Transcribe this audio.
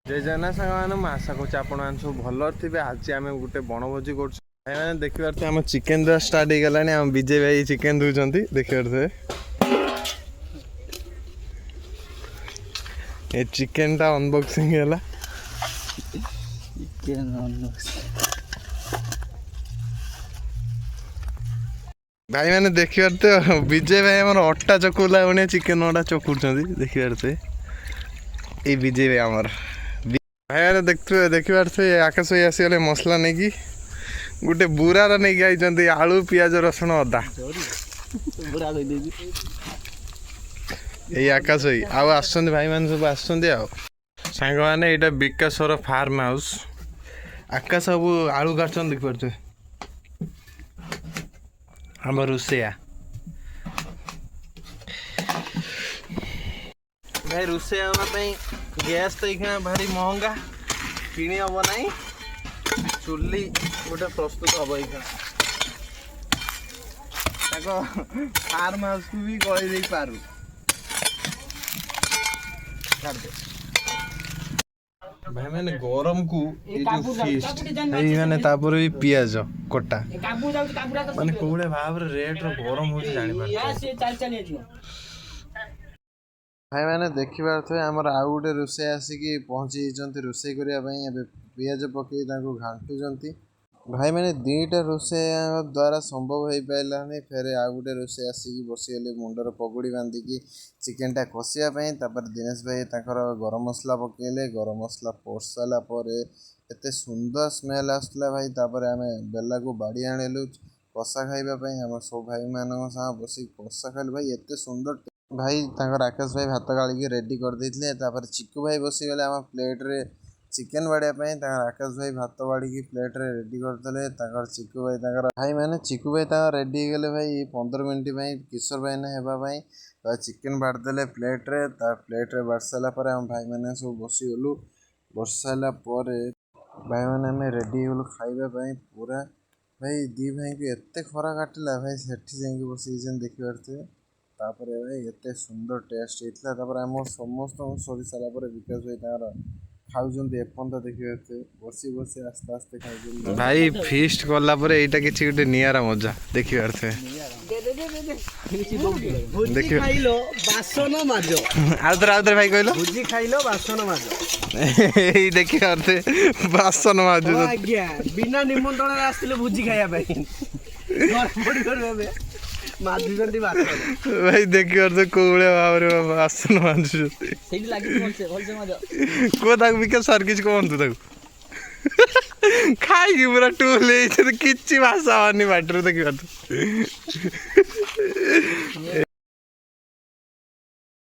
जय जगन्नाथ साग मैं आशा करुँ आपण सब भल थे। आज आम गोटे बनभोजी कर देखी पारे आम चिकेन द्वारा स्टार्ट हो गला। आम विजय भाई चिकेन दूसरी देखी पारे ये चिकेन टा अनबॉक्सिंग है भाई मैंने देखी पारे विजय भाई आम अटा चकुला भाई चिकेन अटा चकुर देखी पारे ये विजय भाई आमर भाई मैंने देखी पारे आकाश भाई आसीगले मसला नहीं कि गोटे बुरार नहीं आई आलू पियाज रसुण अदा ये आकाश भाई आस भाई मैंने सब आसंग मैंने यहाँ विकासर फार्म हाउस आकाश सब आलू काट देख पारे आम रोसैया भाई रोसैया गैस तो ये भारी महंगा किणी हम ना चुली गोटे प्रस्तुत हम ये फार्म हाउस को भी कही पारू भाई मैंने गरम को मैंने भी पियाज कटा माने कोड़े भाव रेट गरम हो जानी भाई मैंने देखी पारे आमर आउ गोटे रोसे आसिक पहुँची रोसे करने पियाज पकई घाटुंट भाई मैंने दुईटा रोसे द्वारा संभव हो पारानी फेर आउ गोटे रोसे आसिक बसीगले मुंडर पगुड़ी बांधिकी चिकेन टा कषापी दिनेश भाई गरम मसला पकईले गरम मसला पोष सारापर एत सुंदर स्मेल आसला भाई आम बेला को बाड़ी आणिलु कषा खावाई आम सब भाई मान बस कषा खाइल भाई एत सुंदर भाई आकाश भाई भात गाड़ी रेडी कर देते चिकू भाई बसीगले आम प्लेट्रे चिकेन बाड़ापी आकाश भाई भात बाड़ी प्लेट्रे रेडी करते चिकू भाई भाई मैंने चिकू भाई रेडी गले भाई 15 मिनट किशोर भाई नापाई चिकेन बाड़देले प्लेट्रे प्लेट्रे बाड़ सारापर आम भाई मैंने सब बसीगलु बस सारापर भाई मैंने आम रेडी गलु खावाई पूरा भाई दी भाई को एत खरा काटिला भाई सेठी जा बस देखी पारे तापर भाई एत सुंदर टेस्ट होता आम समस्त सरी सारापर विकास भाई खाऊं एपर्त देखिए बसी बसी आस्ते आस्ते खाऊ भाई फिस्ट कला यहाँ कि गोटे निरा मजा देखी पारे आउे भाई कहल भोजी खाइल बासन माज देखी पारे बासन माज बिना निमंत्रण आसते भोजी खाया भाई देखी पारे कौन भाव बासन माजुँ कौ विकास सर किसी कहतु खाई पूरा टूल कि भाषा बानी बाटर देखी पारे